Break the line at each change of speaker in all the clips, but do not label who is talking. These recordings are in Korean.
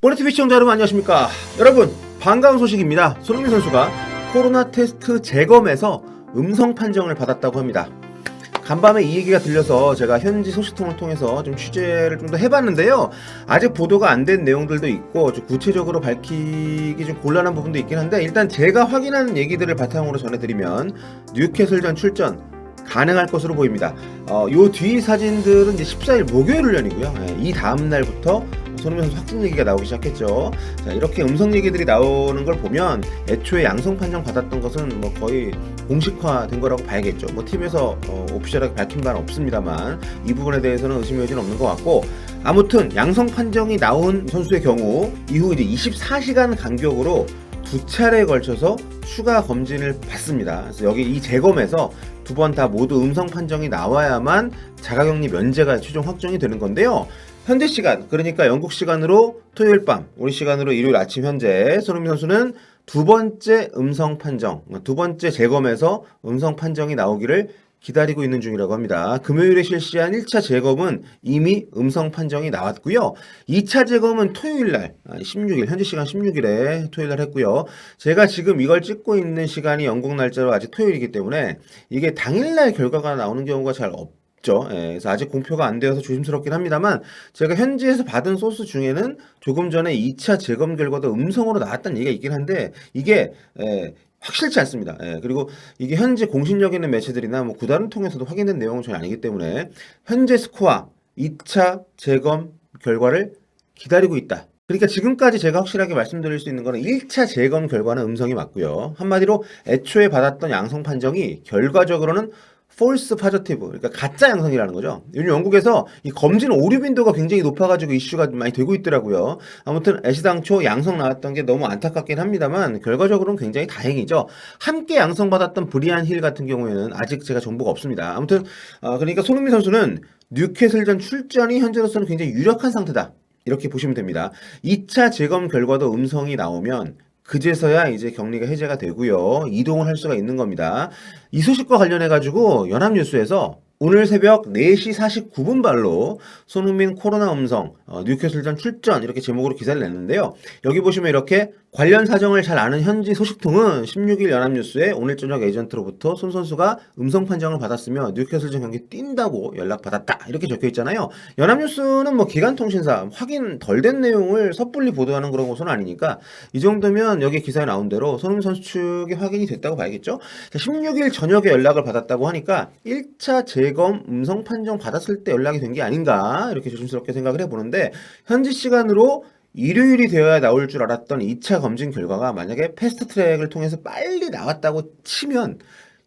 보네TV 시청자 여러분 안녕하십니까. 여러분 반가운 소식입니다. 손흥민 선수가 코로나 테스트 재검에서 음성 판정을 받았다고 합니다. 간밤에 이 얘기가 들려서 제가 현지 소식통을 통해서 좀 취재를 좀 더 해봤는데요. 아직 보도가 안 된 내용들도 있고 좀 구체적으로 밝히기 좀 곤란한 부분도 있긴 한데, 일단 제가 확인한 얘기들을 바탕으로 전해드리면 뉴캐슬전 출전 가능할 것으로 보입니다. 요 뒤 사진들은 이제 14일 목요일 훈련이고요. 이 다음 날부터 손흥민 선수 확진 얘기가 나오기 시작했죠. 자, 이렇게 음성 얘기들이 나오는 걸 보면 애초에 양성 판정 받았던 것은 뭐 거의 공식화된 거라고 봐야겠죠. 뭐 팀에서 오피셜하게 밝힌 바는 없습니다만 이 부분에 대해서는 의심의 여지는 없는 것 같고, 아무튼 양성 판정이 나온 선수의 경우 이후 이제 24시간 간격으로 두 차례에 걸쳐서 추가 검진을 받습니다. 그래서 여기 이 재검에서 두 번 다 모두 음성 판정이 나와야만 자가격리 면제가 최종 확정이 되는 건데요. 현재 시간, 그러니까 영국 시간으로 토요일 밤, 우리 시간으로 일요일 아침 현재 손흥민 선수는 두 번째 음성 판정, 두 번째 재검에서 음성 판정이 나오기를 기다리고 있는 중이라고 합니다. 금요일에 실시한 1차 재검은 이미 음성 판정이 나왔고요. 2차 재검은 토요일날 16일, 현지 시간 16일에 토요일날 했고요. 제가 지금 이걸 찍고 있는 시간이 영국 날짜로 아직 토요일이기 때문에 이게 당일날 결과가 나오는 경우가 잘 없죠. 그래서 아직 공표가 안 되어서 조심스럽긴 합니다만, 제가 현지에서 받은 소스 중에는 조금 전에 2차 재검 결과도 음성으로 나왔다는 얘기가 있긴 한데 이게 확실치 않습니다. 그리고 이게 현재 공신력 있는 매체들이나 뭐 구단을 통해서도 확인된 내용은 전혀 아니기 때문에 현재 스코어 2차 재검 결과를 기다리고 있다. 그러니까 지금까지 제가 확실하게 말씀드릴 수 있는 거는 1차 재검 결과는 음성이 맞고요. 한마디로 애초에 받았던 양성 판정이 결과적으로는 false positive, 그러니까 가짜 양성이라는 거죠. 요즘 영국에서 이 검진 오류 빈도가 굉장히 높아가지고 이슈가 많이 되고 있더라고요. 아무튼 애시당초 양성 나왔던 게 너무 안타깝긴 합니다만 결과적으로는 굉장히 다행이죠. 함께 양성 받았던 브리안 힐 같은 경우에는 아직 제가 정보가 없습니다. 아무튼 그러니까 손흥민 선수는 뉴캐슬전 출전이 현재로서는 굉장히 유력한 상태다, 이렇게 보시면 됩니다. 2차 재검 결과도 음성이 나오면 그제서야 이제 격리가 해제가 되고요. 이동을 할 수가 있는 겁니다. 이 소식과 관련해가지고 연합뉴스에서 오늘 새벽 4시 49분 발로 손흥민 코로나 음성, 뉴캐슬전 출전, 이렇게 제목으로 기사를 냈는데요. 여기 보시면 이렇게 관련 사정을 잘 아는 현지 소식통은 16일 연합뉴스에 오늘 저녁 에이전트로부터 손 선수가 음성 판정을 받았으며 뉴캐슬전 경기 뛴다고 연락받았다, 이렇게 적혀 있잖아요. 연합뉴스는 뭐 기관통신사, 확인 덜 된 내용을 섣불리 보도하는 그런 곳은 아니니까 이 정도면 여기 기사에 나온 대로 손흥민 선수 측이 확인이 됐다고 봐야겠죠. 16일 저녁에 연락을 받았다고 하니까 1차 재검 음성 판정 받았을 때 연락이 된 게 아닌가, 이렇게 조심스럽게 생각을 해보는데, 현지 시간으로 일요일이 되어야 나올 줄 알았던 2차 검진 결과가 만약에 패스트 트랙을 통해서 빨리 나왔다고 치면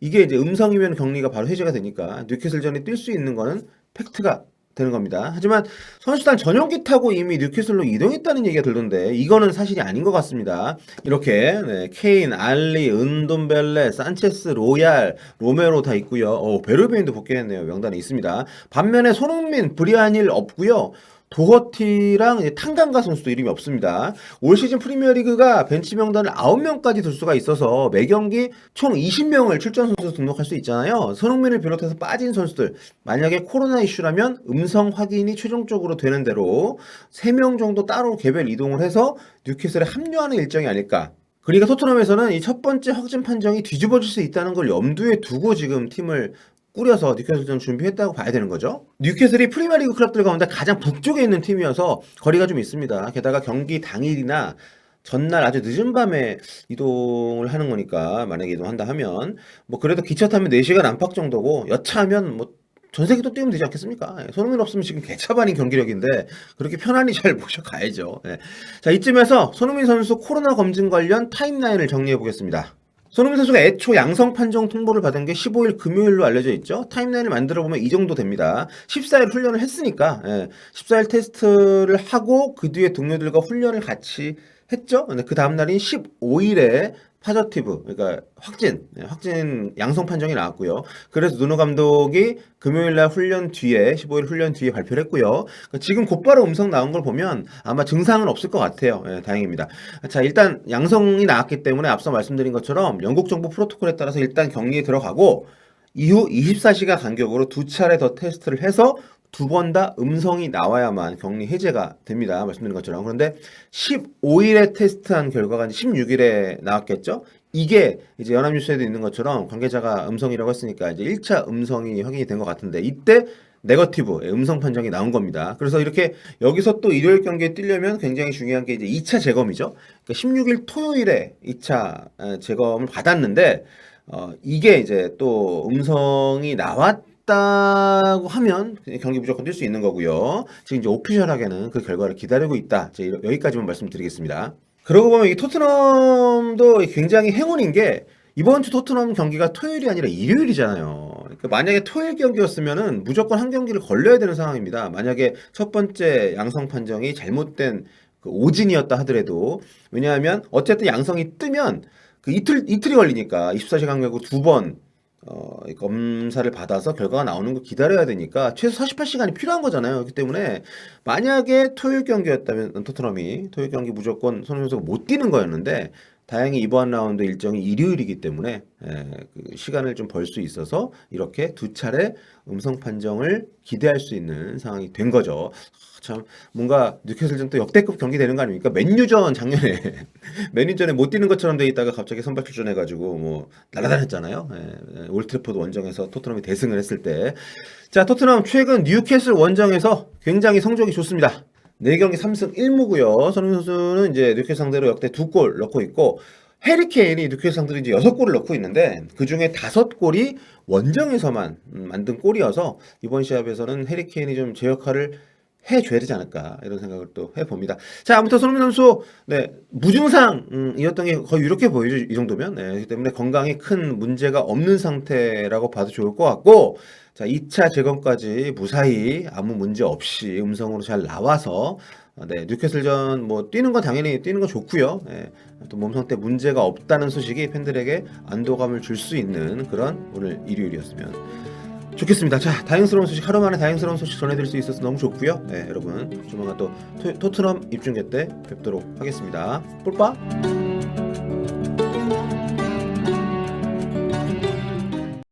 이게 이제 음성이면 격리가 바로 해제가 되니까 뉴캐슬전에 뛸 수 있는 거는 팩트가 되는 겁니다. 하지만 선수단 전용기 타고 이미 뉴캐슬로 이동했다는 얘기가 들던데 이거는 사실이 아닌 것 같습니다. 이렇게 케인, 알리, 은돔벨레, 산체스, 로얄, 로메로 다 있고요. 베르베인도 복귀했네요. 명단에 있습니다. 반면에 손흥민, 브리안힐 없고요. 도허티랑 탕강가 선수도 이름이 없습니다. 올 시즌 프리미어리그가 벤치 명단을 9명까지 둘 수가 있어서 매경기 총 20명을 출전 선수 등록할 수 있잖아요. 손흥민을 비롯해서 빠진 선수들, 만약에 코로나 이슈라면 음성 확인이 최종적으로 되는 대로 3명 정도 따로 개별 이동을 해서 뉴캐슬에 합류하는 일정이 아닐까. 그러니까 토트넘에서는 이 첫 번째 확진 판정이 뒤집어질 수 있다는 걸 염두에 두고 지금 팀을 꾸려서 뉴캐슬전 준비했다고 봐야 되는 거죠. 뉴캐슬이 프리미어리그 클럽들 가운데 가장 북쪽에 있는 팀이어서 거리가 좀 있습니다. 게다가 경기 당일이나 전날 아주 늦은 밤에 이동을 하는 거니까, 만약에 이동한다 하면 뭐 그래도 기차 타면 4시간 안팎 정도고 여차하면 뭐 전세기도 뛰면 되지 않겠습니까? 손흥민 없으면 지금 개차반인 경기력인데 그렇게 편안히 잘 모셔가야죠. 자, 이쯤에서 손흥민 선수 코로나 검진 관련 타임라인을 정리해 보겠습니다. 손흥민 선수가 애초 양성 판정 통보를 받은 게 15일 금요일로 알려져 있죠. 타임라인을 만들어 보면 이 정도 됩니다. 14일 훈련을 했으니까 14일 테스트를 하고 그 뒤에 동료들과 훈련을 같이 했죠. 근데 그 다음 날인 15일에 파저티브, 그러니까 확진 양성 판정이 나왔고요. 그래서 누누 감독이 금요일날 훈련 뒤에 15일 훈련 뒤에 발표를 했고요. 그러니까 지금 곧바로 음성 나온 걸 보면 아마 증상은 없을 것 같아요. 다행입니다. 자, 일단 양성이 나왔기 때문에 앞서 말씀드린 것처럼 영국 정부 프로토콜에 따라서 일단 격리에 들어가고 이후 24시간 간격으로 두 차례 더 테스트를 해서 두 번 다 음성이 나와야만 격리 해제가 됩니다. 말씀드린 것처럼. 그런데 15일에 테스트한 결과가 16일에 나왔겠죠? 이게 이제 연합뉴스에도 있는 것처럼 관계자가 음성이라고 했으니까 이제 1차 음성이 확인이 된 것 같은데 이때 네거티브 음성 판정이 나온 겁니다. 그래서 이렇게 여기서 또 일요일 경기에 뛰려면 굉장히 중요한 게 이제 2차 재검이죠. 그러니까 16일 토요일에 2차 재검을 받았는데 이게 이제 또 음성이 나왔다고 하면 경기 무조건 뛸 수 있는 거고요. 지금 이제 오피셜하게는 그 결과를 기다리고 있다. 여기까지만 말씀드리겠습니다. 그러고 보면 이 토트넘도 굉장히 행운인 게 이번 주 토트넘 경기가 토요일이 아니라 일요일이잖아요. 그러니까 만약에 토요일 경기였으면은 무조건 한 경기를 걸려야 되는 상황입니다. 만약에 첫 번째 양성 판정이 잘못된 그 오진이었다 하더라도 왜냐하면 어쨌든 양성이 뜨면 그 이틀이 걸리니까 24시간 경고 두 번 검사를 받아서 결과가 나오는 거 기다려야 되니까 최소 48시간이 필요한 거잖아요. 그렇기 때문에 만약에 토요일 경기였다면 토트넘이 토요일 경기 무조건 손흥민 선수가 못 뛰는 거였는데 다행히 이번 라운드 일정이 일요일이기 때문에 그 시간을 좀 벌 수 있어서 이렇게 두 차례 음성 판정을 기대할 수 있는 상황이 된 거죠. 참 뭔가 뉴캐슬전 또 역대급 경기 되는 거 아닙니까? 맨유전 작년에 맨유전에 못 뛰는 것처럼 돼 있다가 갑자기 선발 출전해가지고 뭐 날아다녔잖아요. 올트래포드 원정에서 토트넘이 대승을 했을 때. 자, 토트넘 최근 뉴캐슬 원정에서 굉장히 성적이 좋습니다. 4경기 3승 1무고요. 손흥민 선수는 이제 뉴캐슬 상대로 역대 2골 넣고 있고 해리 케인이 뉴캐슬 상대로 이제 6골을 넣고 있는데 그중에 5골이 원정에서만 만든 골이어서 이번 시합에서는 해리 케인이 좀 제 역할을 해줘야 되지 않을까 이런 생각을 또 해봅니다. 자, 아무튼 손흥민 선수 무증상이었던 게 거의 이렇게 보이죠. 이 정도면. 그렇기 때문에 건강에 큰 문제가 없는 상태라고 봐도 좋을 것 같고 자, 2차 재검까지 무사히 아무 문제 없이 음성으로 잘 나와서 뉴캐슬전 뭐 뛰는 건 당연히 뛰는 건 좋고요. 또 몸 상태 문제가 없다는 소식이 팬들에게 안도감을 줄 수 있는 그런 오늘 일요일이었으면 좋겠습니다. 자, 다행스러운 소식, 하루 만에 다행스러운 소식 전해드릴 수 있어서 너무 좋고요. 여러분 조만간 또 토트넘 입중계 때 뵙도록 하겠습니다. 뽀빠.